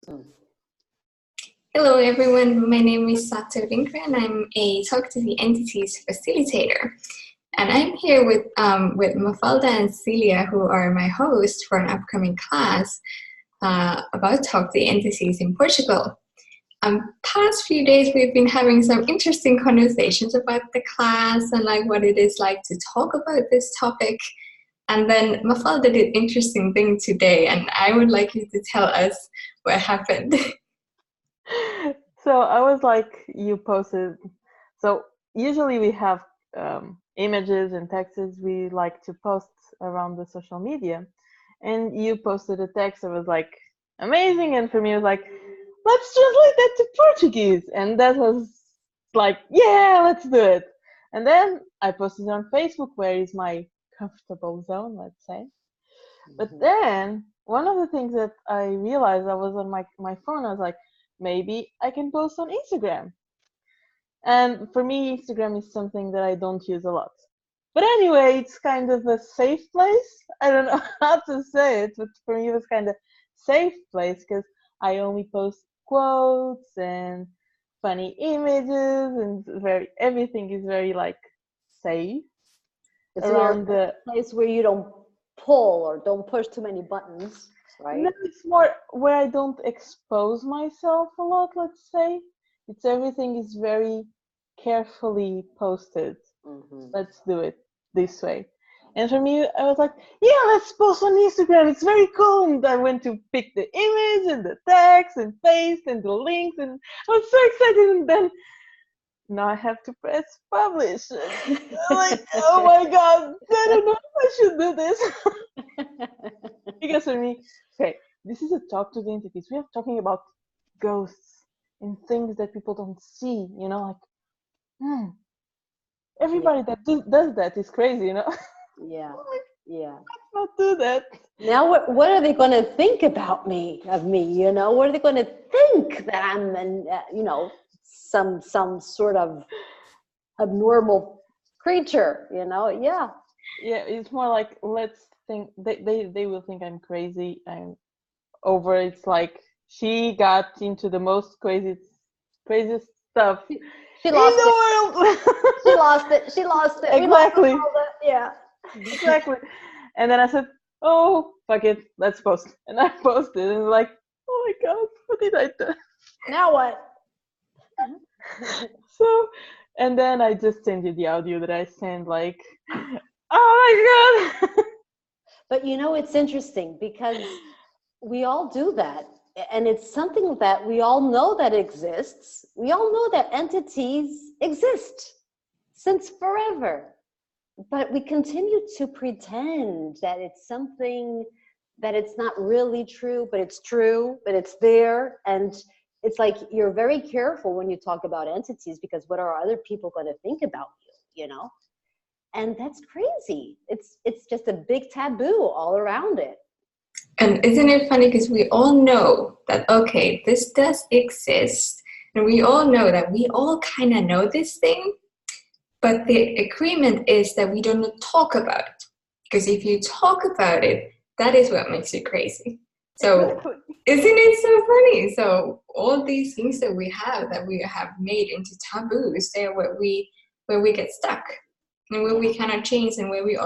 Mm. Hello everyone, my name is Satu Lindgren. I'm a Talk to the Entities Facilitator. And I'm here with Mafalda and Celia, who are my hosts for an upcoming class about Talk to the Entities in Portugal. Past few days we've been having some interesting conversations about the class and like what it is like to talk about this topic. And then Mafalda did an interesting thing today, and I would like you to tell us what happened. So I was like, you posted. So usually we have images and texts we like to post around the social media, and you posted a text that was like amazing, and for me it was like, let's translate that to Portuguese, and that was like, yeah, let's do it. And then I posted it on Facebook, where is my comfortable zone, let's say. But then one of the things that I realized, I was on my phone, I was like, maybe I can post on Instagram. And for me, Instagram is something that I don't use a lot. But anyway, it's kind of a safe place. I don't know how to say it, but for me it was kind of safe place because I only post quotes and funny images, and everything is very like safe. It's around a place where you don't pull or don't push too many buttons, right? No, it's more where I don't expose myself a lot, let's say. It's everything is very carefully posted. Let's do it this way. And for me, I was like, yeah, let's post on Instagram. It's very cool. And I went to pick the image and the text and paste and the links. And I was so excited. And then now I have to press publish. And I'm like, oh my God, I don't know if I should do this. Because for me, okay, this is a talk to the entities. We are talking about ghosts and things that people don't see, like, everybody that does that is crazy, Yeah, yeah. Let's not do that. Now, what are they going to think of me? What are they going to think that I'm, some sort of abnormal creature, Yeah. Yeah, it's more like, let's think, they will think I'm crazy. I'm over. It's like, she got into the most craziest stuff She lost in the world. She lost it. Exactly. Yeah. Exactly. And then I said, oh, fuck it, let's post. And I posted, and like, oh my God, what did I do? Now what? So, and then I just sent you the audio that I sent, like, oh my God. But it's interesting because we all do that. And it's something that we all know that exists. We all know that entities exist since forever. But we continue to pretend that it's something that it's not really true, but it's true, but it's there. And it's like you're very careful when you talk about entities because what are other people going to think about you, And that's crazy. It's just a big taboo all around it. And isn't it funny because we all know that, okay, this does exist, and we all know that we all kind of know this thing, but the agreement is that we don't talk about it. Because if you talk about it, that is what makes you crazy. So isn't it so funny? So all these things that we have made into taboos, they're where we get stuck. And where we cannot change, and where we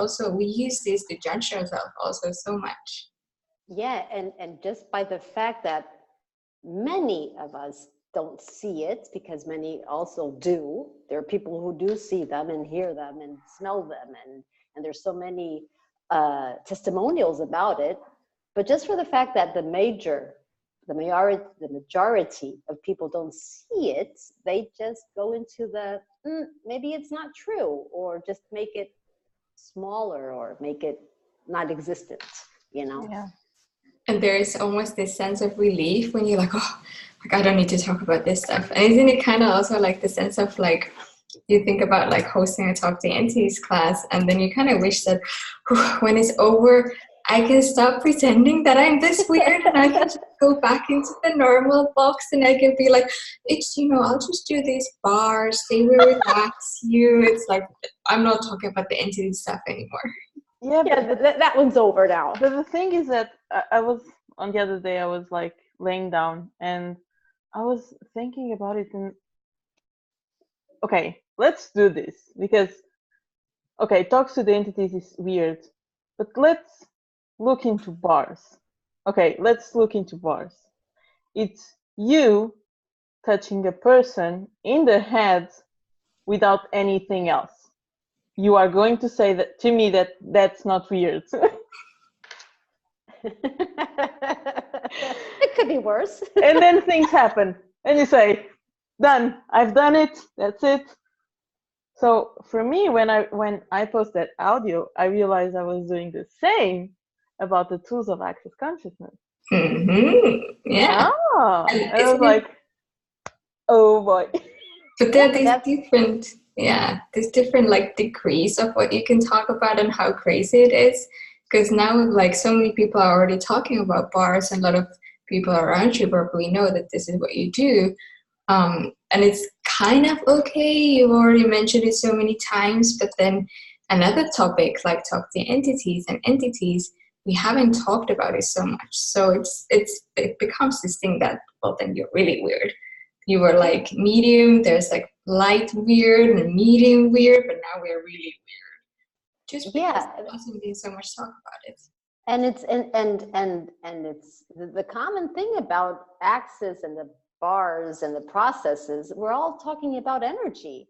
use this to judge ourselves also so much. Yeah, and just by the fact that many of us don't see it, because many also do. There are people who do see them and hear them and smell them, and there's so many testimonials about it. But just for the fact that the majority of people don't see it, they just go into the maybe it's not true, or just make it smaller or make it not existent, Yeah. And there is almost this sense of relief when you're like, oh, like I don't need to talk about this stuff. And isn't it kind of also like the sense of like, you think about like hosting a Talk to Entities class, and then you kind of wish that when it's over, I can stop pretending that I'm this weird, and I can just go back into the normal box, and I can be like, it's, I'll just do these bars, they will relax you. It's like, I'm not talking about the entity stuff anymore. Yeah, that one's over now. But the thing is that I was, on the other day, I was like laying down, and I was thinking about it, and okay, let's do this, because okay, talks to the entities is weird, but let's look into bars. Okay, let's look into bars. It's you touching a person in the head without anything else. You are going to say that to me that that's not weird. It could be worse. And then things happen, and you say, "Done. I've done it. That's it." So for me, when I post that audio, I realized I was doing the same about the tools of access consciousness. Yeah. And I was like, oh boy. But there are these different like degrees of what you can talk about and how crazy it is. Because now, like, so many people are already talking about bars, and a lot of people around you probably know that this is what you do. And it's kind of okay. You've already mentioned it so many times, but then another topic like talk to entities, we haven't talked about it so much. So it becomes this thing that, well, then you're really weird. You were like medium, there's like light weird and medium weird, but now we're really weird. Just because there hasn't been so much talk about it. And it's and it's the common thing about access and the bars and the processes, we're all talking about energy,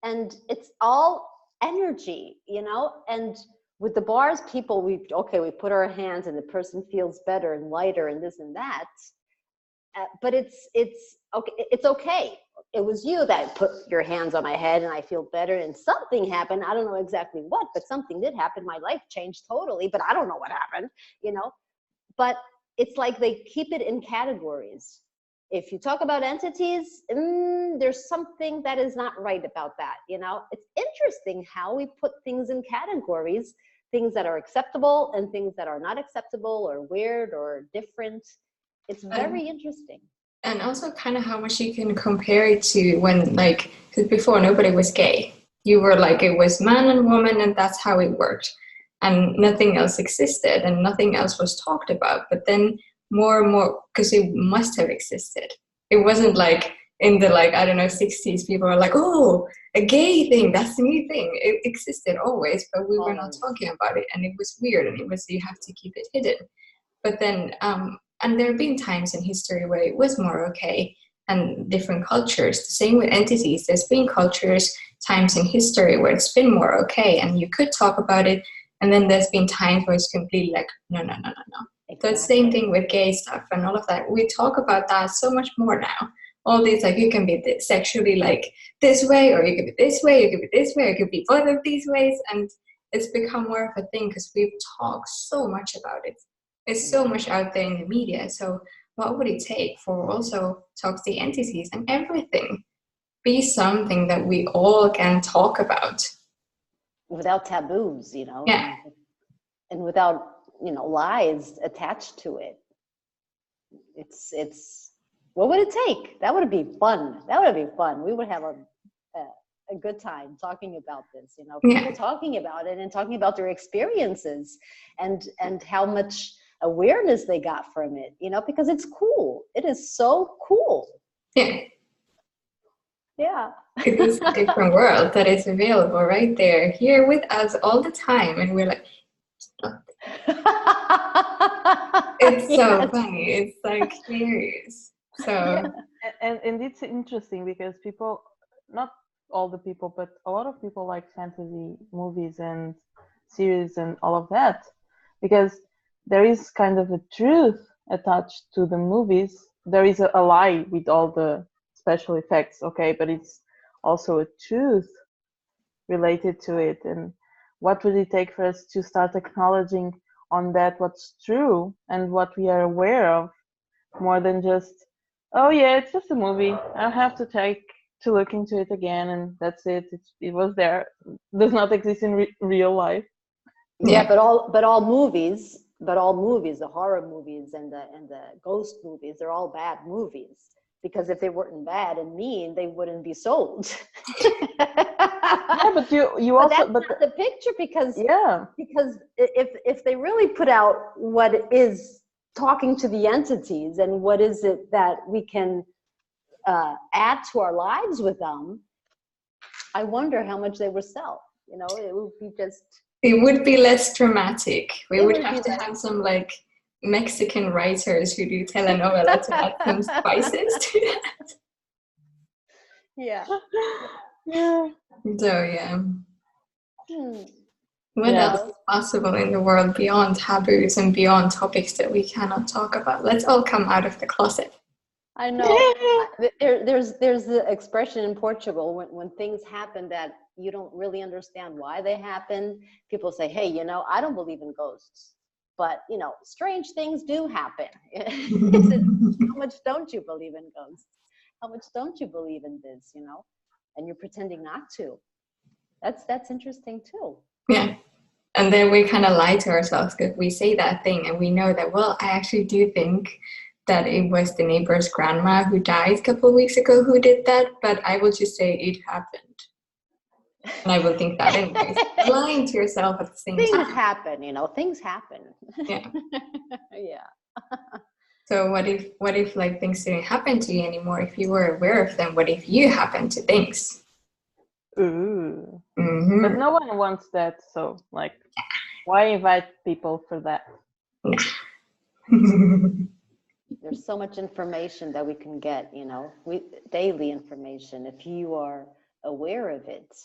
and it's all energy, you know. And with the bars, people, we put our hands and the person feels better and lighter and this and that, but it's okay. It was you that put your hands on my head and I feel better, and something happened. I don't know exactly what, but something did happen. My life changed totally, but I don't know what happened, you know. But it's like they keep it in categories. If you talk about entities, there's something that is not right about that, you know. It's interesting how we put things in categories, things that are acceptable and things that are not acceptable or weird or different. It's very interesting. And also kind of how much you can compare it to when, like, because before nobody was gay. You were like, it was man and woman, and that's how it worked. And nothing else existed and nothing else was talked about. But then more and more, because it must have existed. It wasn't like in the, like, I don't know, 60s, people were like, oh, a gay thing, that's the new thing. It existed always, but we were not talking about it. And it was weird, and it was, you have to keep it hidden. But then, and there have been times in history where it was more okay, and different cultures. The same with entities. There's been cultures, times in history where it's been more okay, and you could talk about it. And then there's been times where it's completely like, no. Exactly. So it's the same thing with gay stuff and all of that. We talk about that so much more now. All these, like, you can be sexually like this way, or you could be this way, you could be this way, you could be both of these ways. And it's become more of a thing because we've talked so much about it. It's so much out there in the media. So what would it take for also toxic entities and everything be something that we all can talk about? Without taboos, you know? Yeah. And without, you know, lies attached to it. It's what would it take? That would be fun. That would be fun. We would have a good time talking about this, you know, people talking about it and talking about their experiences and how much awareness they got from it, you know, because it's cool. It is so cool. Yeah. It is a different world that is available right there, here with us all the time. And we're like, stop. It's so funny. It's like hilarious. So, and it's interesting because people, not all the people, but a lot of people like fantasy movies and series and all of that, because there is kind of a truth attached to the movies. There is a lie with all the special effects, okay, but it's also a truth related to it. And what would it take for us to start acknowledging on that what's true and what we are aware of, more than just, oh yeah, it's just a movie, I'll have to look into it again, and that's it. It was there. Does not exist in real life. Yeah, but all movies, the horror movies and the ghost movies, they're all bad movies. Because if they weren't bad and mean, they wouldn't be sold. Yeah, but you also, that's not the picture, because if they really put out what is talking to the entities and what is it that we can add to our lives with them, I wonder how much they would sell. You know, it would be just... It would be less dramatic. We would have to less... have some like Mexican writers who do telenovela to add some spices to that. Yeah. Yeah. So yeah. What else is possible in the world beyond taboos and beyond topics that we cannot talk about? Let's all come out of the closet. I know. There's the expression in Portugal when things happen that you don't really understand why they happen. People say, hey, you know, I don't believe in ghosts, but, you know, strange things do happen. How much don't you believe in ghosts? How much don't you believe in this, you know? And you're pretending not to. That's interesting too. Yeah. And then we kind of lie to ourselves because we say that thing and we know that, well, I actually do think that it was the neighbor's grandma who died a couple of weeks ago who did that, but I will just say it happened. And I will think that anyways. Lying to yourself at the same time. Things happen, you know, things happen. Yeah. Yeah. So what if like things didn't happen to you anymore? If you were aware of them, what if you happened to things? Ooh. Mm-hmm. But no one wants that, so like, why invite people for that? There's so much information that we can get, you know, daily information. If you are aware of it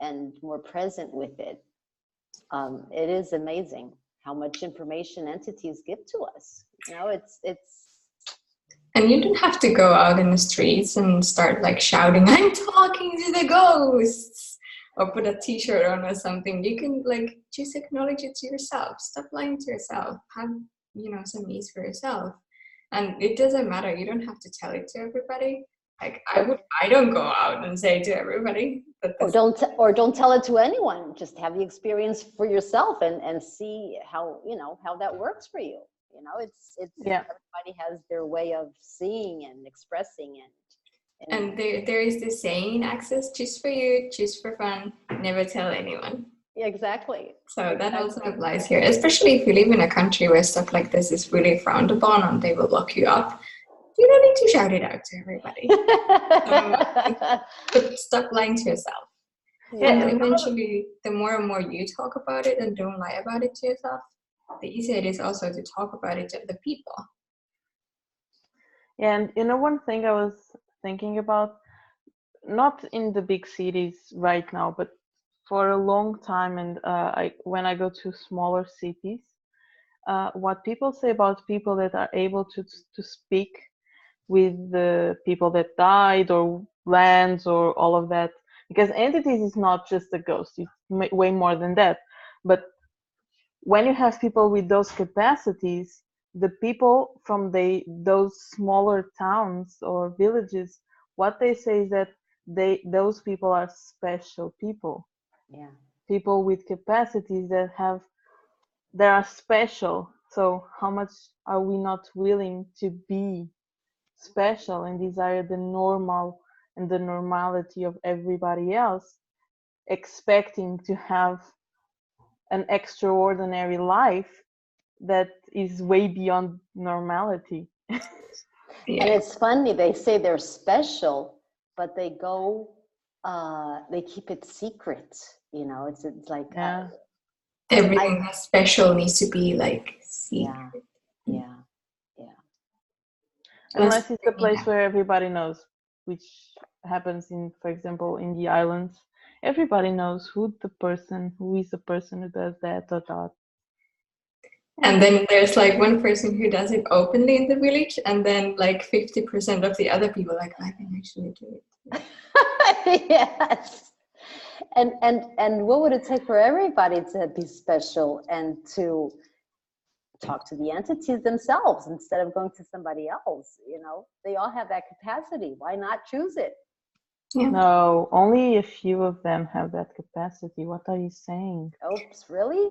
and more present with it, it is amazing how much information entities give to us. You know, it's. And you don't have to go out in the streets and start like shouting, I'm talking to the ghosts, or put a t-shirt on or something. You can like just acknowledge it to yourself. Stop lying to yourself. Have, you know, some ease for yourself. And it doesn't matter. You don't have to tell it to everybody. Like I don't go out and say to everybody. Or don't tell it to anyone. Just have the experience for yourself and see how, you know, how that works for you. You know, it's everybody has their way of seeing and expressing and there is this saying, Access, just for you, just for fun, never tell anyone. Yeah, exactly. So that also applies here, especially if you live in a country where stuff like this is really frowned upon and they will lock you up. You don't need to shout it out to everybody. But stop lying to yourself. Yeah. And eventually, the more and more you talk about it and don't lie about it to yourself, the easier it is also to talk about it to other people. And you know, one thing I was thinking about, not in the big cities right now, but for a long time, and when I go to smaller cities, what people say about people that are able to speak with the people that died or lands or all of that, because entities is not just a ghost, it's way more than that. But when you have people with those capacities, the people from those smaller towns or villages, what they say is that those people are special people. Yeah. People with capacities that are special. So how much are we not willing to be special and desire the normal and the normality of everybody else, expecting to have an extraordinary life that is way beyond normality. Yeah. And it's funny, they say they're special, but they go, they keep it secret, you know, it's like, everything that's special needs to be like secret. Yeah. Unless it's a place where everybody knows, which happens in, for example, in the islands, everybody knows who is the person who does that or that. And then there's like one person who does it openly in the village, and then like 50% of the other people like, I can actually do it. Yes. And what would it take for everybody to be special and to talk to the entities themselves instead of going to somebody else? You know, they all have that capacity. Why not choose it? Yeah. No, only a few of them have that capacity. What are you saying? Oops, really?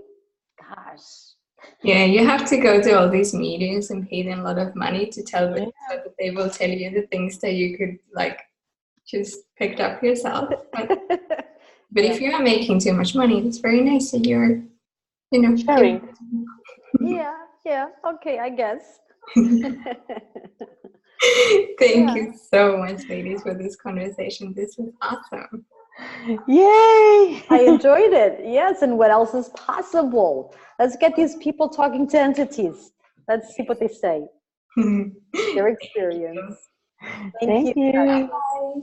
Gosh. Yeah, you have to go to all these meetings and pay them a lot of money to tell them so that they will tell you the things that you could like just picked up yourself. But if you are making too much money, it's very nice that you're, you know, sharing. Yeah, Yeah, okay, I guess. Thank you so much, ladies, for this conversation. This was awesome. Yay! I enjoyed it. Yes, and what else is possible? Let's get these people talking to entities. Let's see what they say. Their experience. Thank you. Thank you. Bye.